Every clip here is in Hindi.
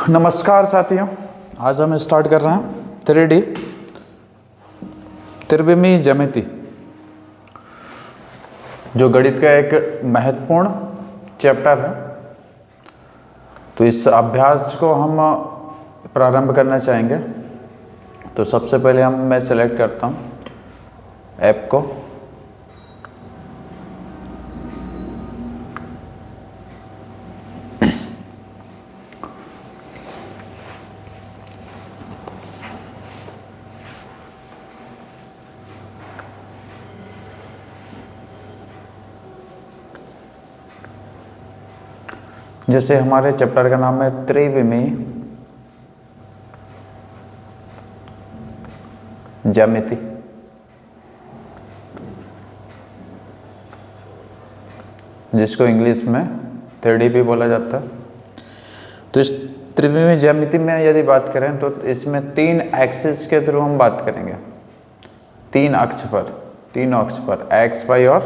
नमस्कार साथियों, आज हम स्टार्ट कर रहे हैं 3D त्रिविमीय ज्यामिति, जो गणित का एक महत्वपूर्ण चैप्टर है। तो इस अभ्यास को हम प्रारंभ करना चाहेंगे। तो सबसे पहले मैं सेलेक्ट करता हूँ ऐप को। जैसे हमारे चैप्टर का नाम है त्रिविमीय ज्यामिति। जिसको इंग्लिश में 3D भी बोला जाता है। तो इस त्रिविमीय ज्यामिति में यदि बात करें तो इसमें 3 एक्सिस के थ्रू हम बात करेंगे। 3 अक्ष पर एक्स, वाई और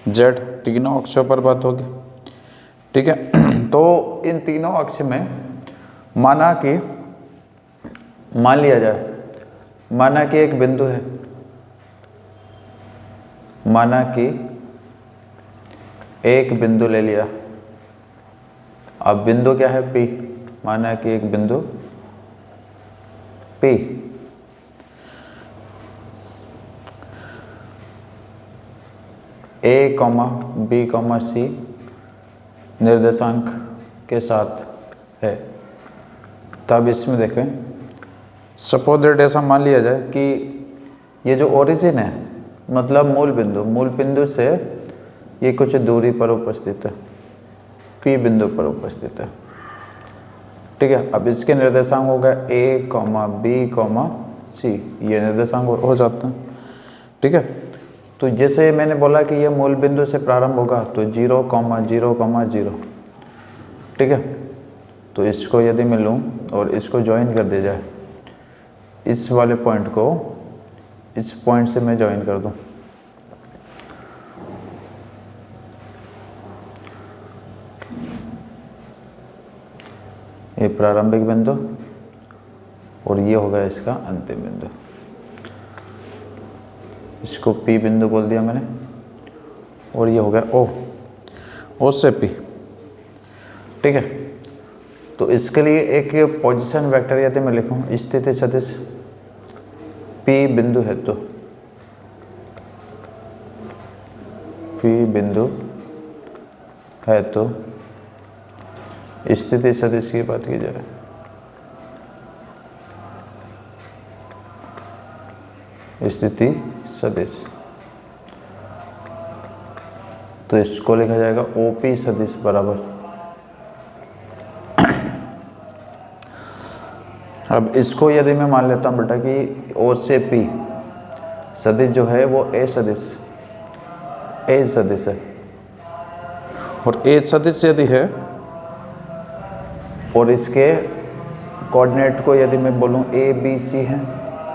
जेड, तीनों अक्षों पर बात होगी। ठीक है। तो इन तीनों अक्ष में माना कि एक बिंदु है, माना कि एक बिंदु ले लिया। अब बिंदु क्या है? P। माना कि एक बिंदु P A, B, C निर्देशांक के साथ है। तब इसमें देखें, सपोज दैट ऐसा मान लिया जाए कि ये जो ओरिजिन है, मतलब मूल बिंदु से ये कुछ दूरी पर उपस्थित है, P बिंदु पर उपस्थित है। ठीक है। अब इसके निर्देशांक हो गए A, B, C, ये निर्देशांक हो जाते हैं। ठीक है। तो जैसे मैंने बोला कि ये मूल बिंदु से प्रारंभ होगा, तो 0, 0, 0। ठीक है। तो इसको यदि मैं लूँ और इसको ज्वाइन कर दिया जाए, इस वाले पॉइंट को इस पॉइंट से मैं ज्वाइन कर दूँ, ये प्रारंभिक बिंदु और ये होगा इसका अंतिम बिंदु। इसको P बिंदु बोल दिया मैंने, और ये हो गया O से P। ठीक है। तो इसके लिए एक पोजीशन वेक्टर यदि मैं लिखूं, स्थिति सदिश P बिंदु है तो P बिंदु है तो स्थिति सदिश की बात की जाए, स्थिति सदिश, तो इसको लिखा जाएगा OP सदिश बराबर। अब इसको यदि मैं मान लेता हूं बेटा कि O से P सदिश जो है वो A सदिश है, और A सदिश यदि है और इसके कोऑर्डिनेट को यदि मैं बोलूं ABC है,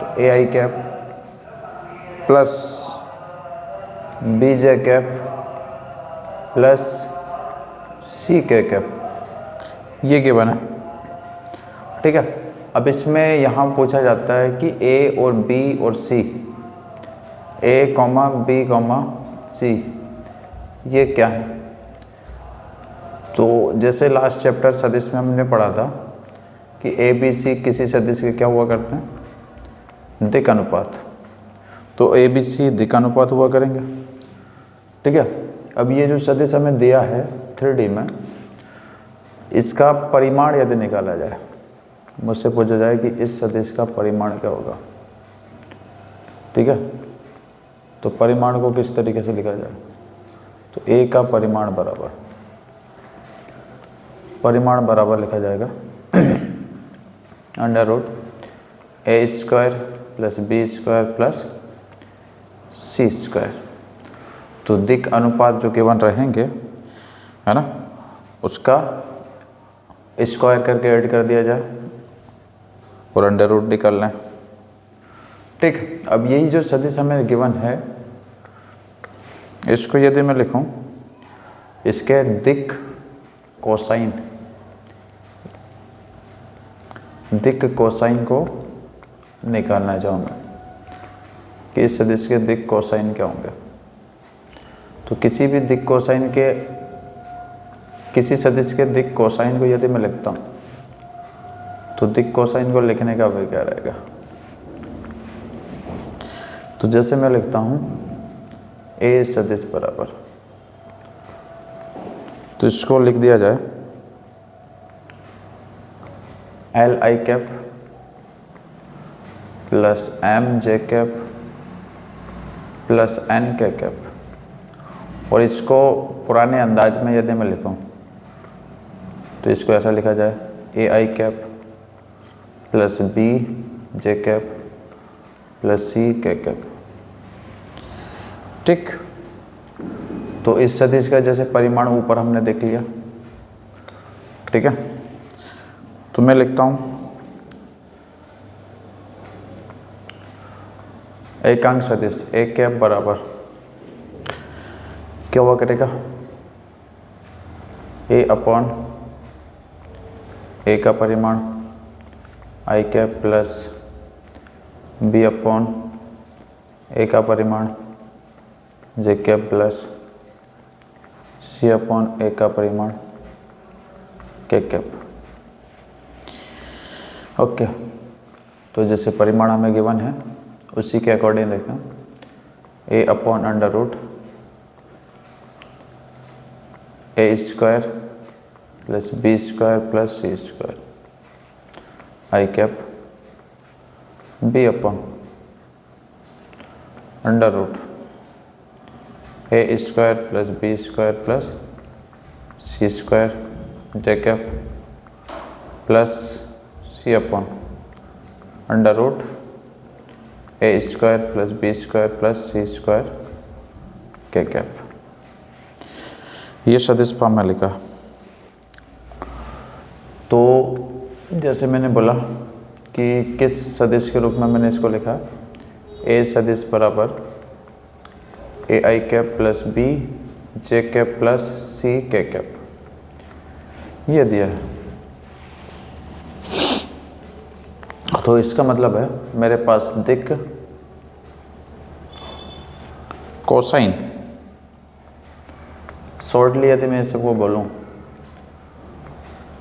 तो AI cap plus BJ cap plus CK cap, ये गिवन है। ठीक है। अब इसमें यहाँ पूछा जाता है कि A और B और C, A, B, C ये क्या है? तो जैसे लास्ट चैप्टर सदिश में हमने पढ़ा था कि ABC किसी सदिश के क्या हुआ करते हैं? दिक् अनुपात। तो ABC दिक् अनुपात हुआ करेंगे। ठीक है। अब ये जो सदिश हमें दिया है 3D में, इसका परिमाण यदि निकाला जाए, मुझसे पूछा जाए कि इस सदिश का परिमाण क्या होगा। ठीक है। तो परिमाण को किस तरीके से लिखा जाए? तो A का परिमाण बराबर लिखा जाएगा √A² plus B² plus C²। तो दिक् अनुपात जो गिवन रहेंगे, है ना, उसका स्क्वायर करके ऐड कर दिया जाए और √ निकाल लें। ठीक। अब यही जो सदिश हमें गिवन है, इसको यदि मैं लिखूं, इसके दिक् कोसाइन दिक् कोसाइन को निकालना चाहूँगा कि इस सदिश के दिक् कोसाइन क्या होंगे। तो किसी भी दिक् कोसाइन के, किसी सदिश के दिक् कोसाइन को यदि मैं लिखता हूँ तो दिक् कोसाइन को लिखने का वे क्या रहेगा। तो जैसे मैं लिखता हूँ ए सदिश बराबर, तो इसको लिख दिया जाए L I cap plus M J cap plus N K cap. और इसको पुराने अंदाज में यदि मैं लिखूं तो इसको ऐसा लिखा जाए A I cap plus B J cap plus C K cap. ठीक, तो इस सदिश का जैसे परिमाण ऊपर हमने देख लिया। ठीक है, तो मैं लिखता हूं एकांक सदिश ए कैप बराबर क्या हुआ करेगा, ए अपॉन ए का परिमाण आई कैप प्लस बी अपॉन ए का परिमाण जे कैप प्लस सी अपॉन ए का परिमाण के कैप। ओके, तो जैसे परिमाण हमें गिवन है उसी के अकॉर्डिंग देखें A upon under root A square plus B square plus C square I cap B upon under root A square plus B square plus C square J cap plus C upon under root A square plus B square plus C square K cap. ये सदिश फॉर्म में लिखा। तो जैसे मैंने बोला कि किस सदिश के रूप में मैंने इसको लिखा, ए सदिश बराबर A I cap plus B J cap plus C K cap, ये दिया है। तो इसका मतलब है मेरे पास दिक् कोसाइन, शॉर्टली यदि मैं इसको बोलूं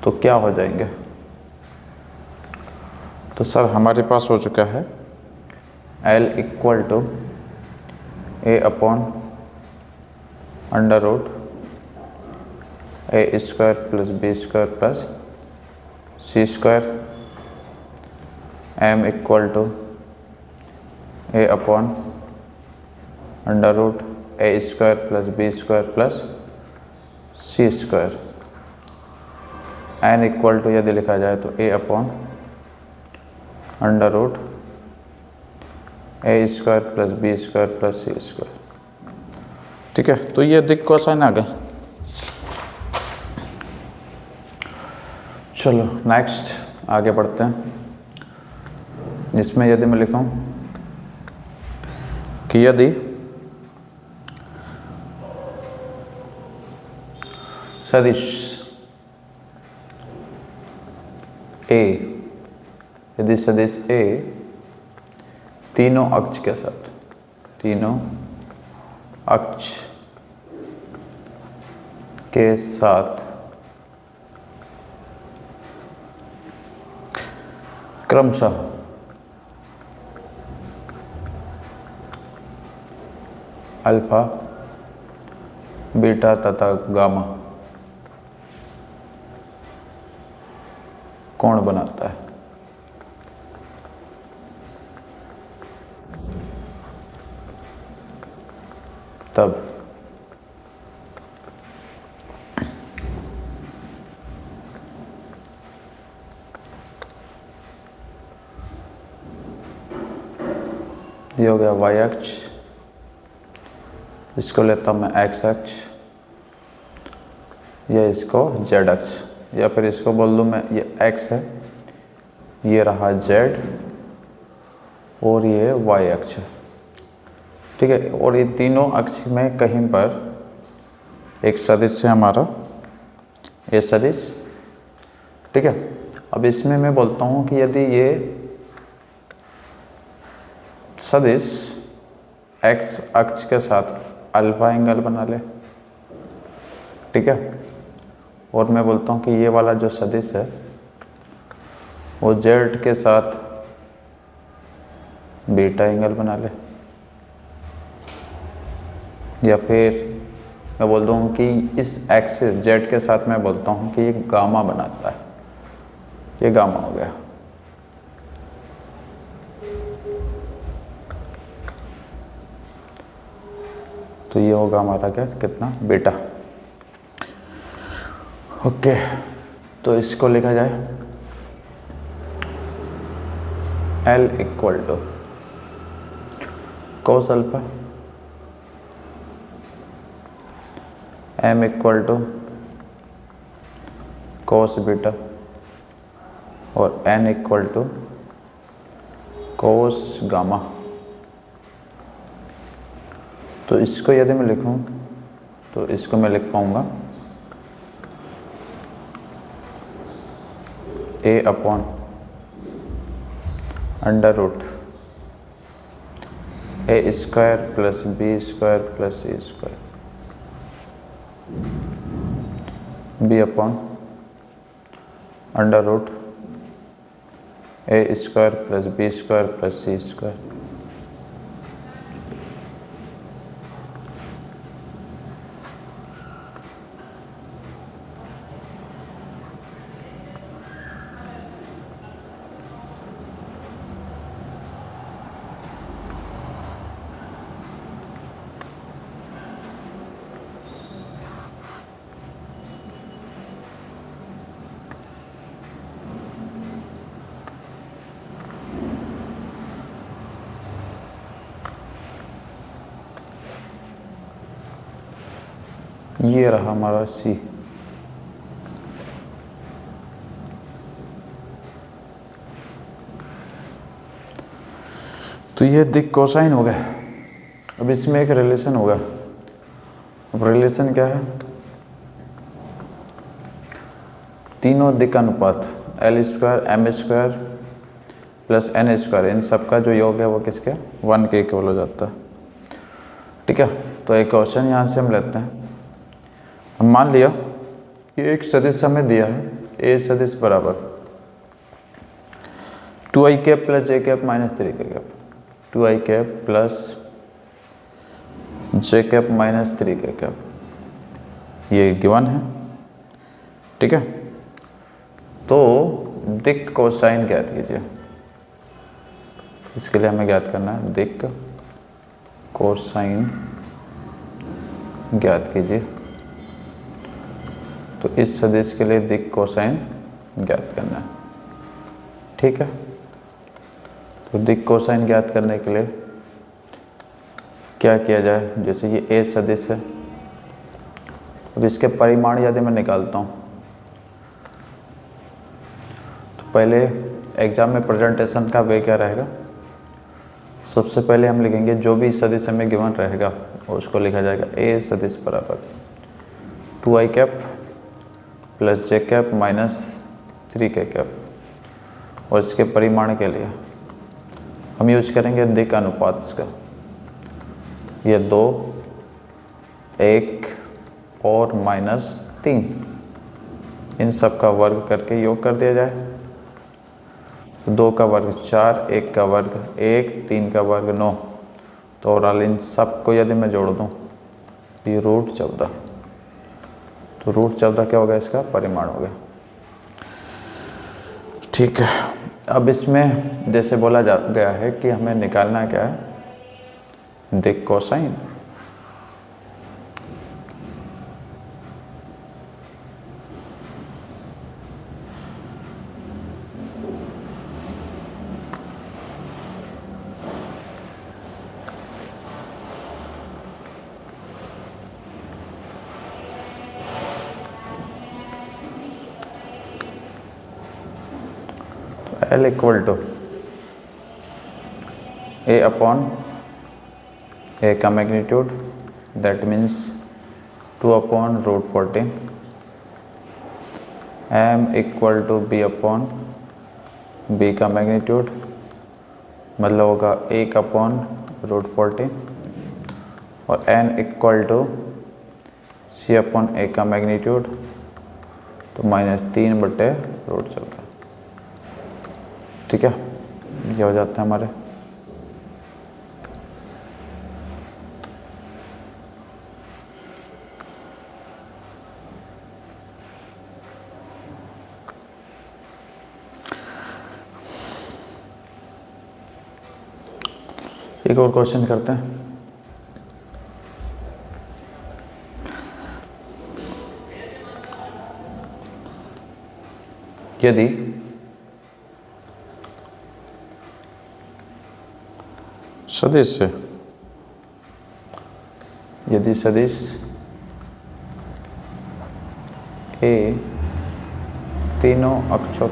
तो क्या हो जाएंगे। तो सर हमारे पास हो चुका है L equal to A upon under root A square plus B square plus C square, M equal to A upon under root A square plus B square plus C square, N equal to यदि लिखा जाए तो A upon under root A square plus B square plus C square. ठीक है, तो ये दिक् कोसाइन आ गए। चलो नेक्स्ट आगे बढ़ते हैं, जिसमें यदि मैं लिखूं कि यदि सदिश ए, यदि सदिश ए तीनों अक्ष के साथ, तीनों अक्ष के साथ क्रमशः अल्फा, बीटा तथा गामा कोण बनाता है, तब ये हो गया y अक्ष, इसको लेता हूँ मैं x अक्ष, या इसको z अक्ष, या फिर इसको बोल दूँ मैं ये x है, ये रहा z और ये y अक्ष है। ठीक है, और ये तीनों अक्ष में कहीं पर एक सदिश है हमारा ए सदिश। ठीक है, अब इसमें मैं बोलता हूँ कि यदि ये सदिश एक्स अक्ष के साथ अल्फा एंगल बना ले, ठीक है, और मैं बोलता हूँ कि ये वाला जो सदिश है वो जेड के साथ बीटा एंगल बना ले, या फिर मैं बोलता हूँ कि इस एक्सिस जेड के साथ मैं बोलता हूँ कि ये गामा बनाता है, ये गामा हो गया। तो ये होगा हमारा क्या, कितना, बीटा। ओके, तो इसको लिखा जाए L equal to cos alpha, M equal to cos beta, और N equal to cos gamma. तो इसको यदि मैं लिखूं तो इसको मैं लिख पाऊंगा A upon under root A square plus B square plus C square, B upon under root A square plus B square plus C square. ये रहा हमारा C। तो ये दिक कोसाइन हो गया। अब इसमें एक रिलेशन होगा। अब रिलेशन क्या है, तीनों दिक अनुपात L square M square plus N square, इन सब का जो योग है वो किसके, 1 के इक्वल हो जाता है, ठीक है। तो एक क्वेश्चन यहाँ से हम लेते हैं। हम मान लिया कि एक सदिश हमें दिया है, A सदिश बराबर 2i cap plus j cap minus 3 के cap, 2i cap plus j cap minus 3 के कैप, ये गिवन है, ठीक है। तो दिक कोसाइन ज्ञात कीजिए। इसके लिए हमें ज्ञात करना है दिक कोसाइन ज्ञात कीजिए। तो इस सदिश के लिए दिक कोसाइन ज्ञात करना है, ठीक है। तो दिक कोसाइन ज्ञात करने के लिए क्या किया जाए, जैसे ये A सदिश है, अब इसके परिमाण यदि मैं निकालता हूँ तो पहले एग्जाम में प्रेजेंटेशन का वे क्या रहेगा, सबसे पहले हम लिखेंगे जो भी सदिश हमें गिवन रहेगा उसको लिखा जाएगा A सदिश बराबर 2i cap plus j cap minus 3 के कैप, और इसके परिमाण के लिए हम यूज करेंगे दिक अनुपात का, ये 2, 1 और माइनस 3, इन सब का वर्ग करके योग कर दिया जाए। 2 का वर्ग 4, 1 का वर्ग 1, 3 का वर्ग 9, तो ओवरऑल इन सब को यदि मैं जोड़ दूँ ये रूट 14, तो रूट 14 क्या होगा, इसका परिमाण हो गया, ठीक है। अब इसमें जैसे बोला जा गया है कि हमें निकालना क्या है, दिक cosine. L equal to A upon A का magnitude, that means 2 upon root 14 m equal to B upon B का मैग्नीट्यूड मतलब होगा 1/√14 और n equal to c upon a का मैग्नीट्यूड तो -3/√14। ठीक है, ये हो जाता है हमारे। एक और क्वेश्चन करते हैं। यदि सदिश ए तीनों अक्षों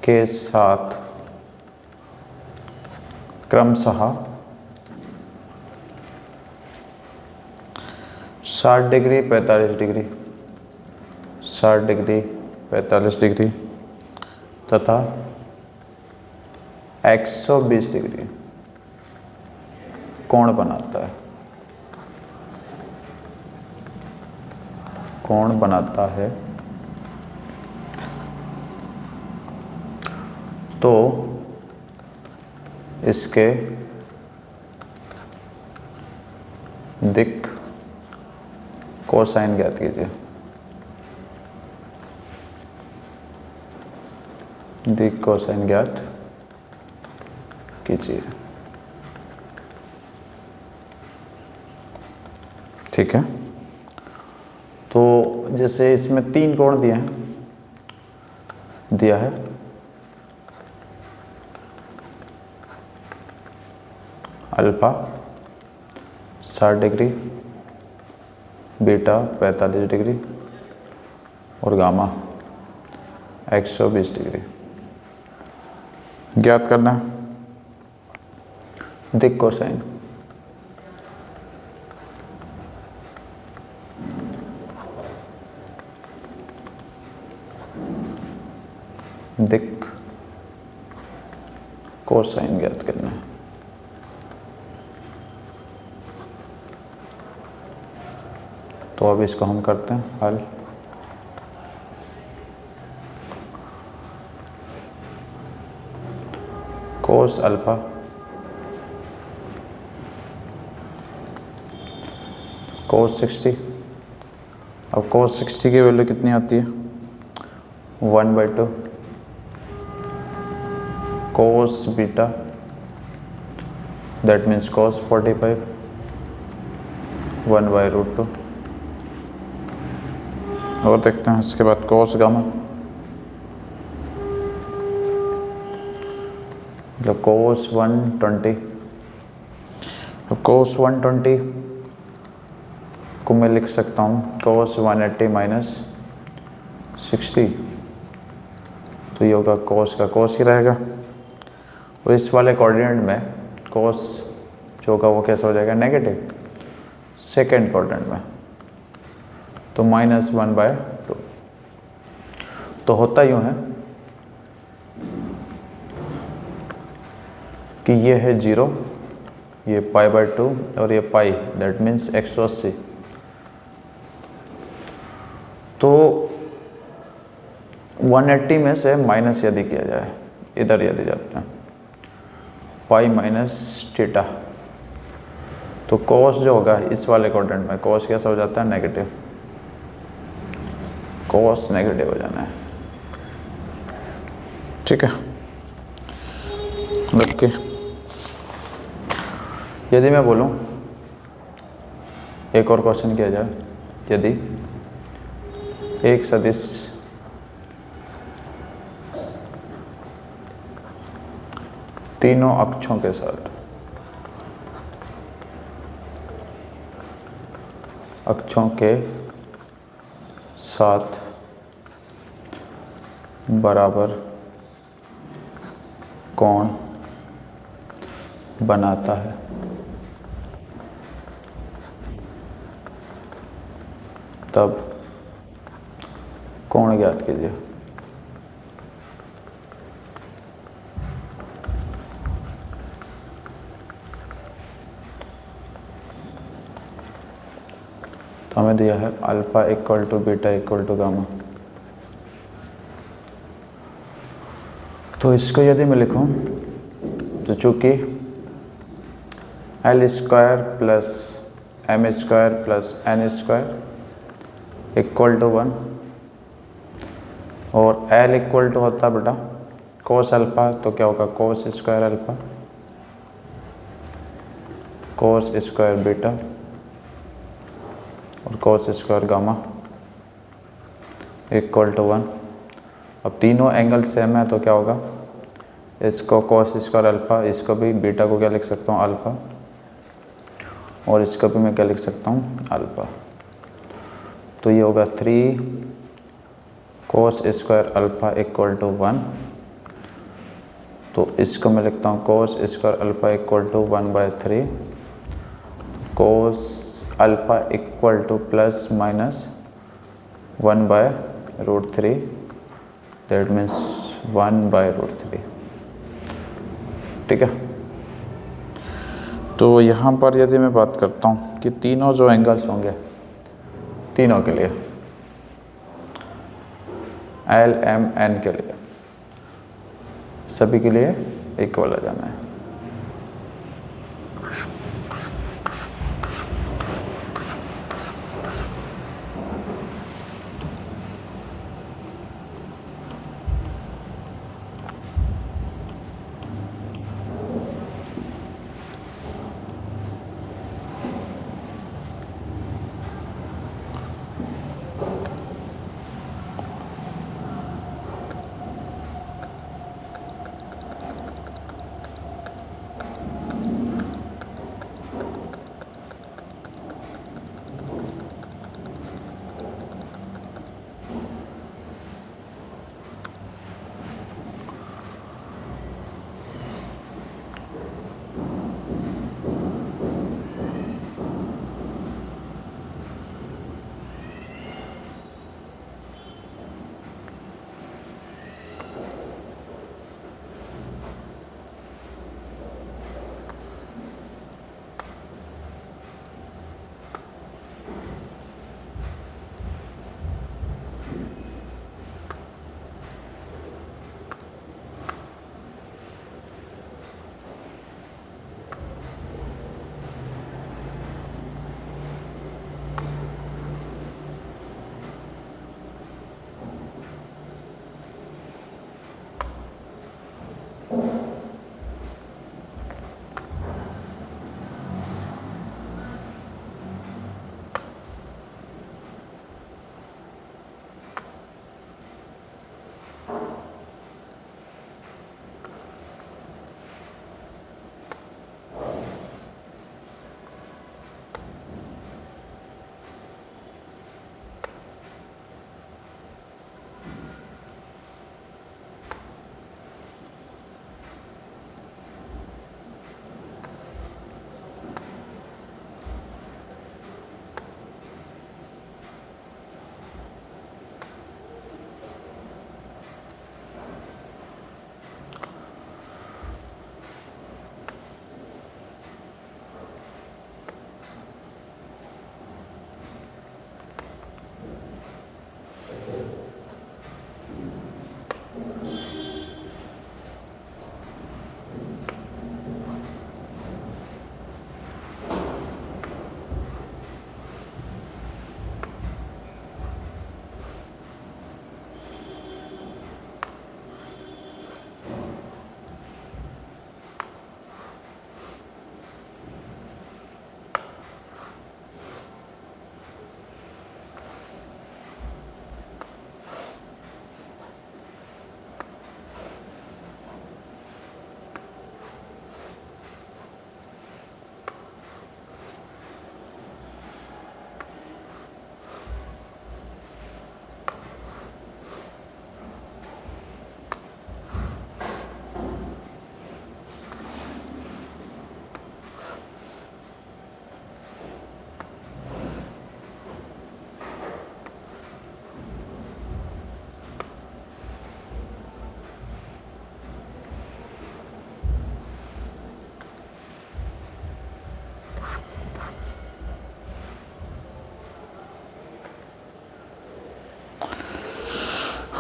के साथ क्रमशः 60 डिग्री 45 डिग्री 60 डिग्री 45 डिग्री तथा 120 डिग्री कोण बनाता है तो इसके दिक् कोसाइन ज्ञात कीजिए। दिक् कोसाइन ज्ञात कीजिए। ठीक है, तो जैसे इसमें 3 कोण दिया है अल्फा 60 डिग्री, बीटा 45 डिग्री और गामा 120 डिग्री ज्ञात करना है। दिक् कोसाइन दिक् कोसाइन ज्ञात करना है। तो अब इसको हम करते हैं हल। Cos alpha cos 60। अब कोस 60 की वैल्यू कितनी आती है 1/2 कोस बीटा दैट मीन्स कोस 45 1/√2। और देखते हैं इसके बाद कोस गामा मतलब कोस 120। कोस 120 को मैं लिख सकता हूँ कोस 180 माइनस 60 तो ये होगा कोस का कोस ही रहेगा। और इस वाले कोऑर्डिनेट में कोस जो होगा वो कैसा हो जाएगा नेगेटिव सेकेंड कोऑर्डिनेट में तो -1/2। तो होता यूँ है कि ये है 0 ये π/2 और ये पाई दैट मीन्स 180। तो 180 में से माइनस यदि किया जाए इधर यदि जाते हैं पाई माइनस थीटा तो कोस जो होगा इस वाले कोऑर्डिनेट में कोस कैसा हो जाता है नेगेटिव। कोस नेगेटिव हो जाना है। ठीक है, ओके। यदि मैं बोलूं एक और क्वेश्चन किया जाए, यदि एक सदिश तीनों अक्षों के साथ बराबर कोण बनाता है तब कोण ज्ञात कीजिए। तो हमें दिया है alpha equal to beta equal to gamma. तो इसको यदि मैं लिखूं तो चूँकि L square plus M square plus N square equal to 1 और एल इक्वल टू होता है बेटा कोस अल्फ़ा, तो क्या होगा cos square alpha cos square beta और cos square gamma equal to 1। अब तीनों एंगल सेम है तो क्या होगा, इसको कोस स्क्वायर अल्फ़ा, इसको भी बीटा को क्या लिख सकता हूँ अल्फ़ा, और इसको भी मैं क्या लिख सकता हूँ अल्फ़ा। तो ये होगा 3 cos square alpha equal to 1। तो इसको मैं लिखता हूँ cos square alpha equal to 1/3 cos alpha equal to plus minus 1/√3 that means 1/√3। ठीक है। तो यहाँ पर यदि मैं बात करता हूँ कि तीनों जो एंगल्स होंगे तीनों के लिए एल एम एन के लिए सभी के लिए इक्वल आ जाना है।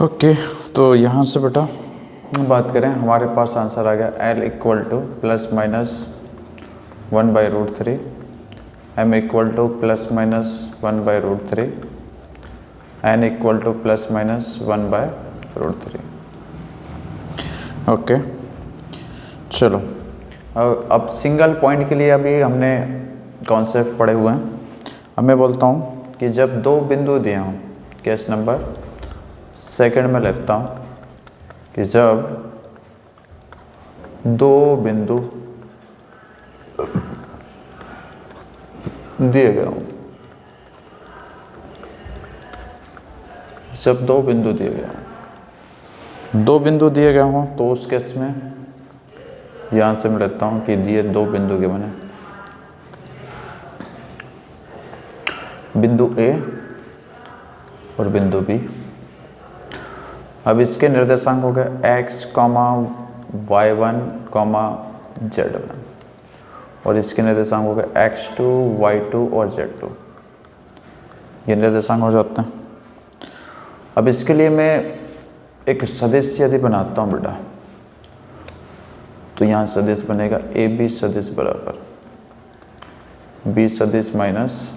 ओके, तो यहाँ से बेटा बात करें, हमारे पास आंसर आ गया L equal to plus minus 1/√3, M equal to plus minus 1/√3, N equal to plus minus 1/√3। Okay, चलो अब सिंगल पॉइंट के लिए अभी हमने कॉन्सेप्ट पढ़े हुए हैं। अब मैं बोलता हूँ कि जब दो बिंदु दिए हों, केस नंबर सेकंड में लेता हूँ कि जब दो बिंदु दिए गए हों, जब दो बिंदु दिए गए हों, दो बिंदु दिए गए हों तो उस केस में यहाँ से मैं लेता हूँ कि दिए दो बिंदु के बने, बिंदु ए और बिंदु बी। अब इसके निर्देशांक हो गए x, y1, z1 और इसके निर्देशांक हो गए x2, y2 और z2। ये निर्देशांक हो जाते हैं। अब इसके लिए मैं एक सदिश यदि बनाता हूँ बेटा, तो यहाँ सदिश बनेगा ए बी सदिश बराबर बी सदिश माइनस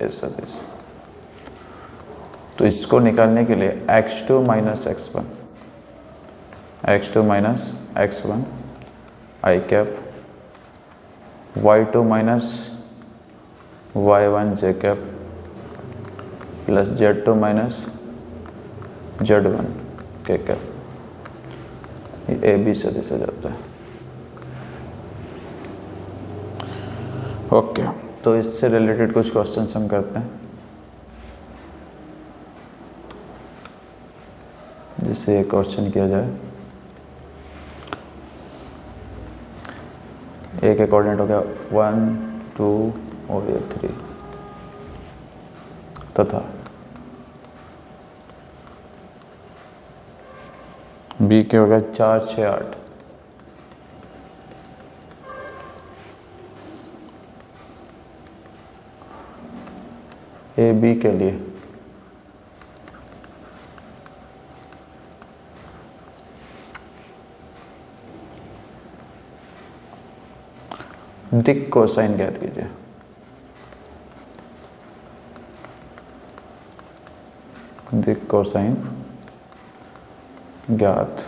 ए सदिश। तो इसको निकालने के लिए x2 minus x1, x2 minus x1 I cap, y2 minus y1 J cap plus z2 minus z1 K cap. ये ए बी सदिश हो जाता है। ओके, तो इससे रिलेटेड कुछ क्वेश्चंस हम करते हैं, जिससे एक क्वेश्चन किया जाए। ए के कोऑर्डिनेट हो गया 1, 2 और ये 3 तथा बी के हो गया 4, 6, 8। ए बी के लिए दिक् कोसाइन ज्ञात कीजिए। दिक् कोसाइन ज्ञात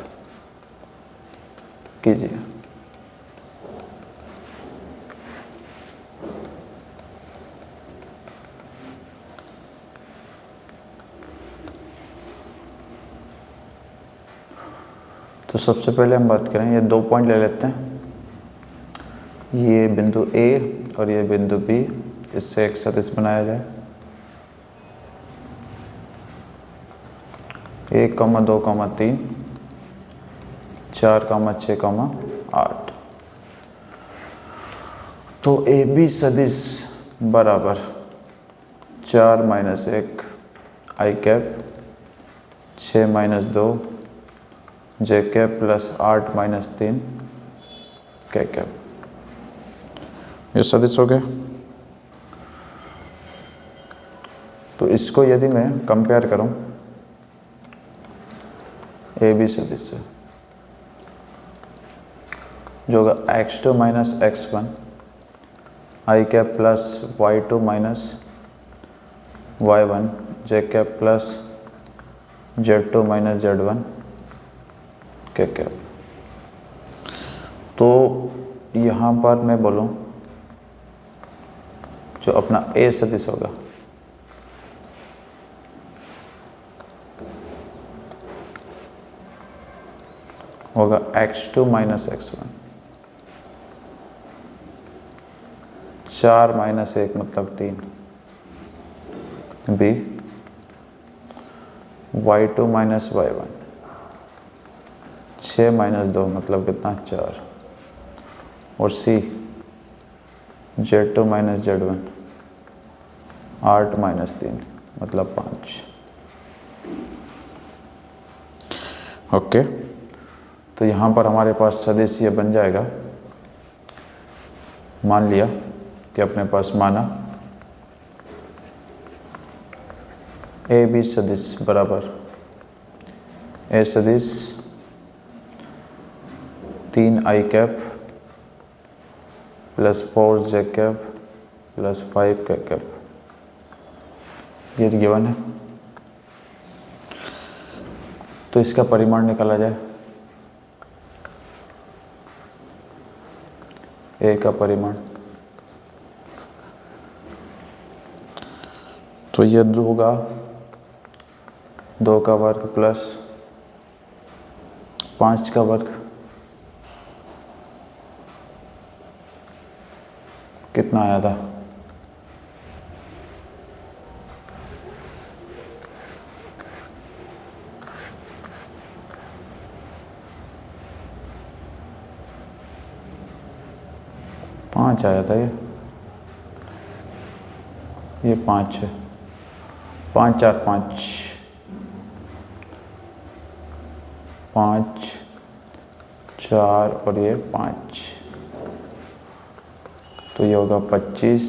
कीजिए। तो सबसे पहले हम बात करें, ये दो पॉइंट ले लेते हैं, ये बिंदु ए और ये बिंदु बी, इससे एक सदिश बनाया जाए। 1, 2, 3, 4, 6, 8। तो ए बी सदिश बराबर 4 माइनस 1 आई कैप, 6 माइनस 2 जे कैप प्लस 8 माइनस 3 के कैप। ये सदिश हो गए। तो इसको यदि मैं कंपेयर करूं ए बी सदिश से, जो होगा x2 minus x1 I cap plus y2 minus y1 J cap plus z2 minus z1 K cap. तो यहाँ पर मैं बोलूँ जो अपना ए सदिश होगा x2 माइनस x1, 4 माइनस 1 मतलब 3, B y2 minus y1, 6 minus 2 मतलब कितना 4, और सी z2 माइनस z1, 8 माइनस 3 मतलब 5। ओके, तो यहाँ पर हमारे पास सदिश ये बन जाएगा। मान लिया कि अपने पास माना ए बी सदिश बराबर ए सदिश 3i cap plus 4j cap plus 5k cap, ये गिवन है। तो इसका परिमाण निकाला जाए। ए का परिमाण, तो ये होगा 2 का वर्ग प्लस 5 का वर्ग, कितना आया था? पाँच आया था ये 5 है, 5 4 5 5 4 और ये 5, तो ये होगा 25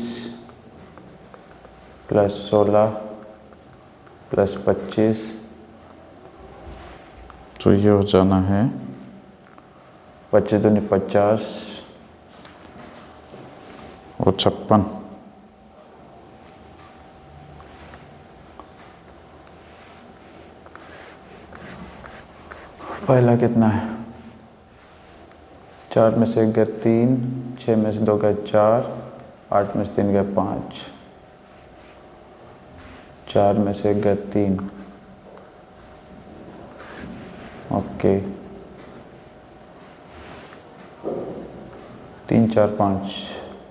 प्लस 16 प्लस 25, तो ये हो जाना है 25 दूनी 50 और 56। पहला कितना है? 4 में से 1 गया 3, 6 में से 2 गया 4, 8 में से 3 गया 5, 4 में से 1 गया 3, ओके, 3 4 5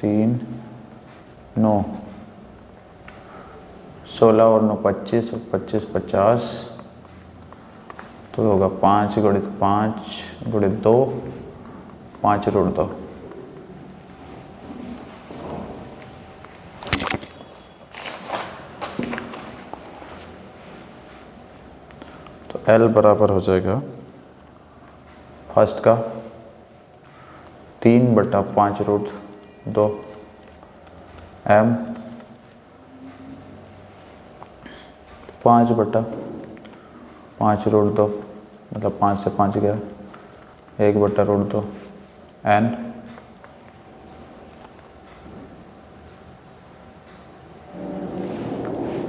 3 9, 16 और 9 25 और 25 50, तो होगा 5 गुणित 5 गुणित 2, 5 √2, तो L बराबर हो जाएगा फर्स्ट का 3/5√2 M 5/5√2, मतलब 5 से 5 गया 1/√2 N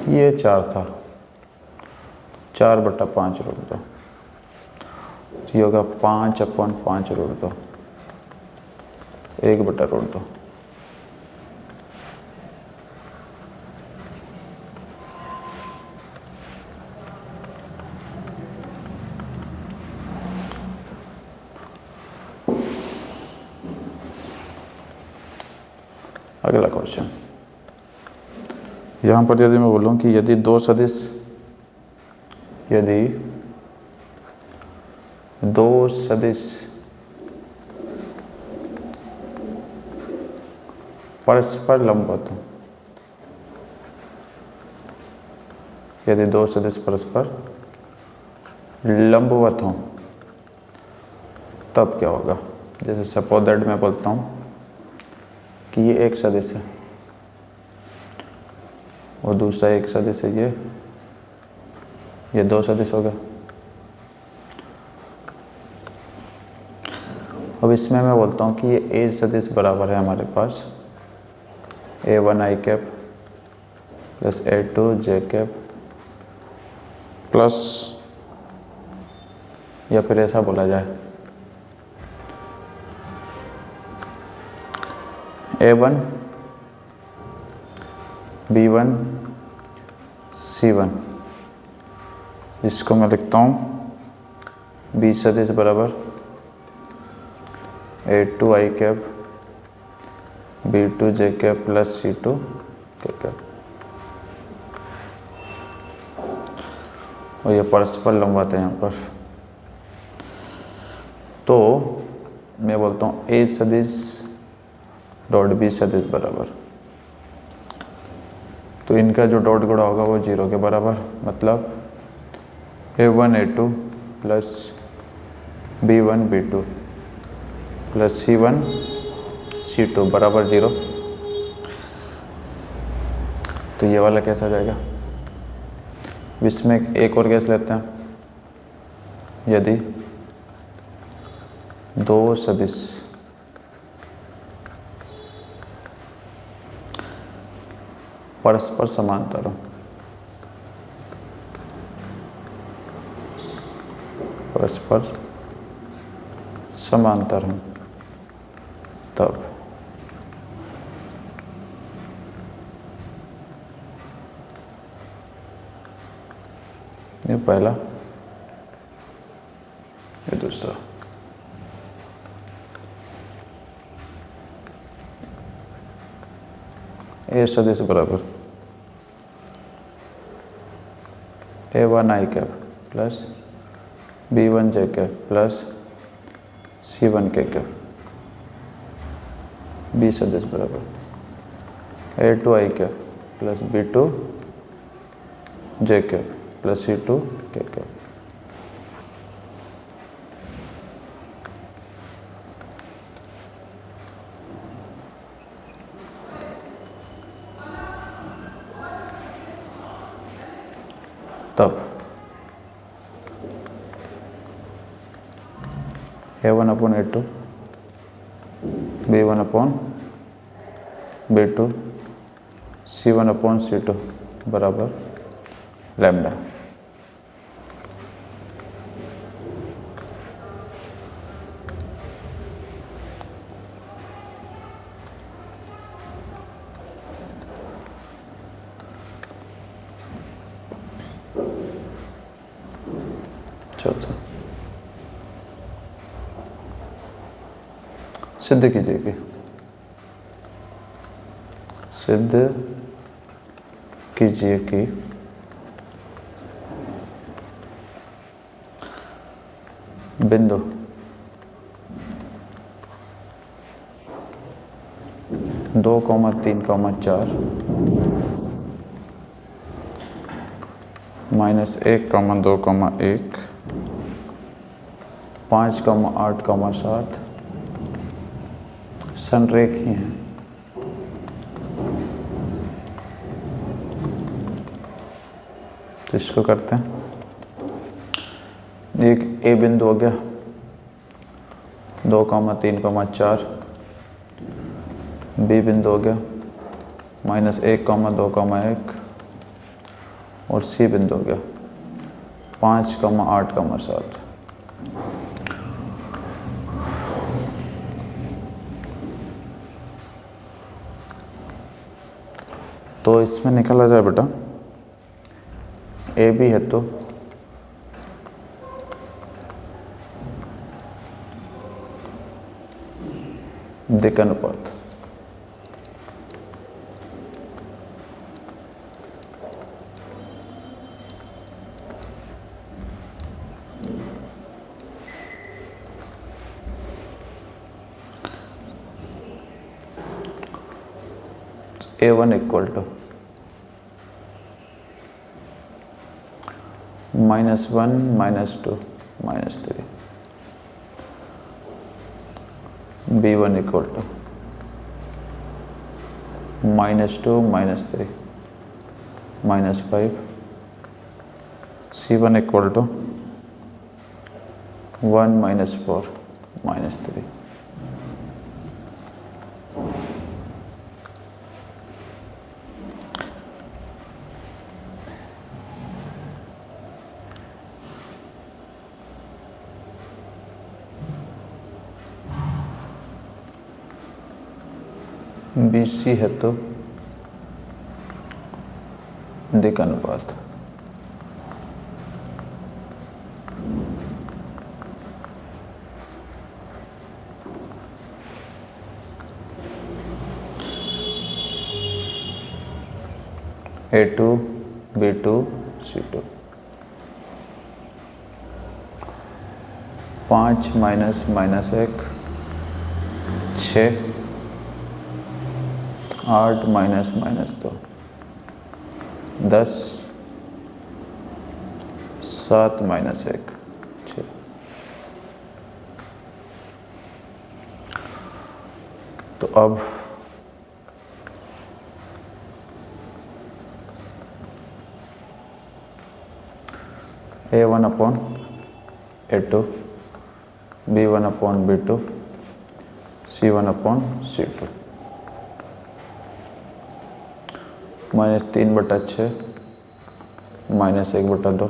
ये 4 था, 4/5√2, ये होगा 5/5√2, 1/√2। अगला क्वेश्चन, यहाँ पर यदि मैं बोलूँ कि यदि दो सदिश परस्पर लंबवत हों, यदि दो सदिश परस्पर लंबवत हों तब क्या होगा? जैसे सपोज दैट मैं बोलता हूँ कि ये एक सदिश है और दूसरा एक सदिश है, ये दो सदिश हो गया। अब इसमें मैं बोलता हूँ कि ये ए सदिश बराबर है हमारे पास A1i cap plus A2j cap plus, या फिर ऐसा बोला जाए A1 B1 C1, इसको मैं लिखता हूँ B सदिश बराबर A2i cap B2j cap plus C2k cap, और ये परस्पर लंबवत है यहाँ पर। तो मैं बोलता हूँ A सदिश डॉट B सदिश बराबर, तो इनका जो डॉट गुणा होगा वो 0 के बराबर, मतलब A1 A2 plus B1 B2 plus C1 C2 बराबर 0। तो ये वाला कैसा जाएगा? इसमें एक और गैस लेते हैं, यदि दो सदिश परस्पर समांतर हो, परस्पर समांतर हो, तब ये पहला, ये दूसरा। ए सदिश बराबर A1 i cap plus B1 j cap plus C1 k cap. B सदिश बराबर A2 i cap plus B2 j cap plus C2 k cap. तब A1 upon A2, B1 upon B2, C1 upon C2 बराबर लैम्डा। चौथा, सिद्ध कीजिए कि बिंदु दो comma 3 comma 4 -1 comma 2 comma 1 5 comma 8 comma 7 संरेखीय हैं। तो इसको करते हैं। एक ए बिंदु हो गया 2 कॉमा 3 कॉमा 4, बी बिंदु हो गया -1 कॉमा 2 कॉमा 1 और सी बिंदु हो गया 5 कॉमा 8 कॉमा 7। तो इसमें निकाला जाए बेटा, ए बी है तो दिक् अनुपात, A1 equal to -1 -2 -3, B1 equal to -2 -3 -5, C1 equal to 1 -4 -3। BC है तो दिक् अनुपात, A2 B2 C2 5 -1 6 8 -2 10 7 -1 6। तो अब A1 upon A2 B1/B2 C1/C2 -3/6 -1/2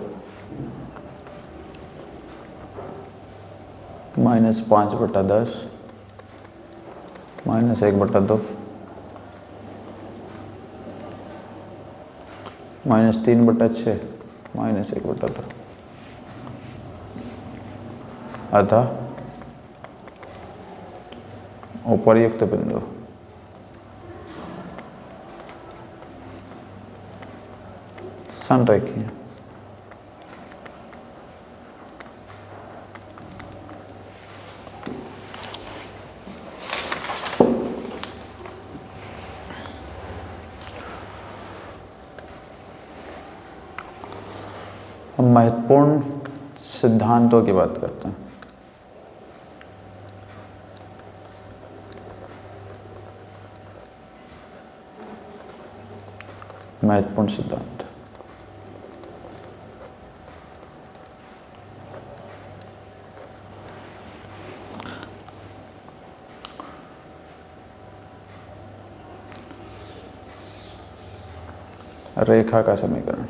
-5/10 -1/2 -3/6 -1/2 अतः उपर्युक्त बिंदु संरेखीय। हम महत्वपूर्ण सिद्धांतों की बात करते हैं। महत्वपूर्ण सिद्धांत रेखा का समीकरण।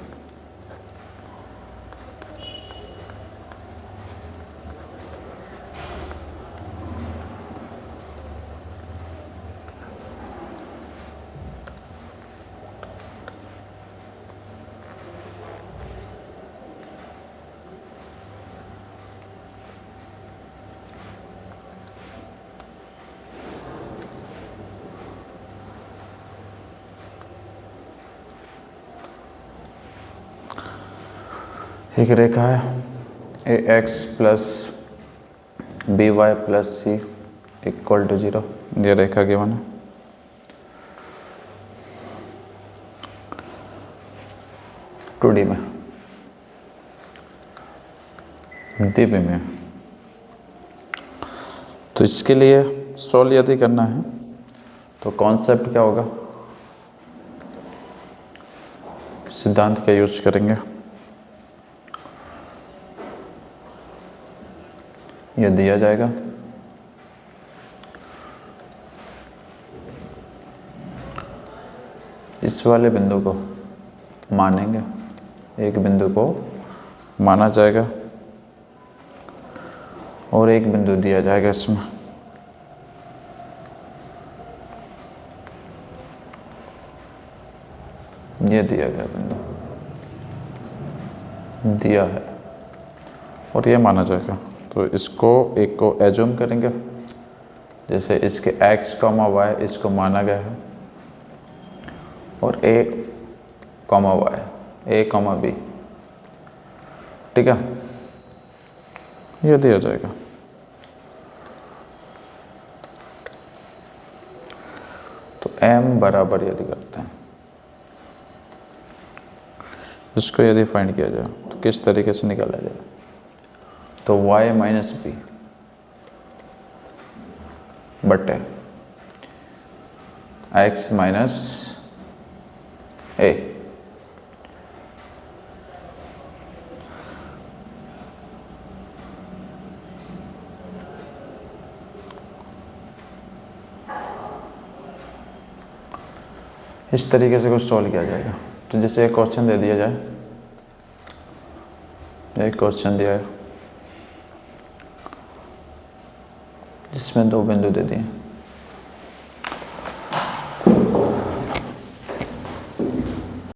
एक रेखा है ax plus by plus c equal to 0। ये रेखा गिवन है। टू डी में द्विविमीय में। तो इसके लिए सॉल्व यदि करना है तो कॉन्सेप्ट क्या होगा, सिद्धांत का यूज करेंगे। यह दिया जाएगा इस वाले बिंदु को मानेंगे, एक बिंदु को माना जाएगा और एक बिंदु दिया जाएगा इसमें। यह दिया गया बिंदु दिया है और यह माना जाएगा। तो इसको एक को एज्यूम करेंगे, जैसे इसके x, y इसको माना गया है और a, y a, b, ठीक है, ये दिया जाएगा। तो m बराबर यदि करते हैं, इसको यदि फाइंड किया जाए तो किस तरीके से निकाला जाए, तो y माइनस बी बटे x माइनस ए। इस तरीके से कुछ सॉल्व किया जाएगा। तो जैसे एक क्वेश्चन दे दिया जाए, एक क्वेश्चन दिया है जिसमें दो बिंदु दे दिए,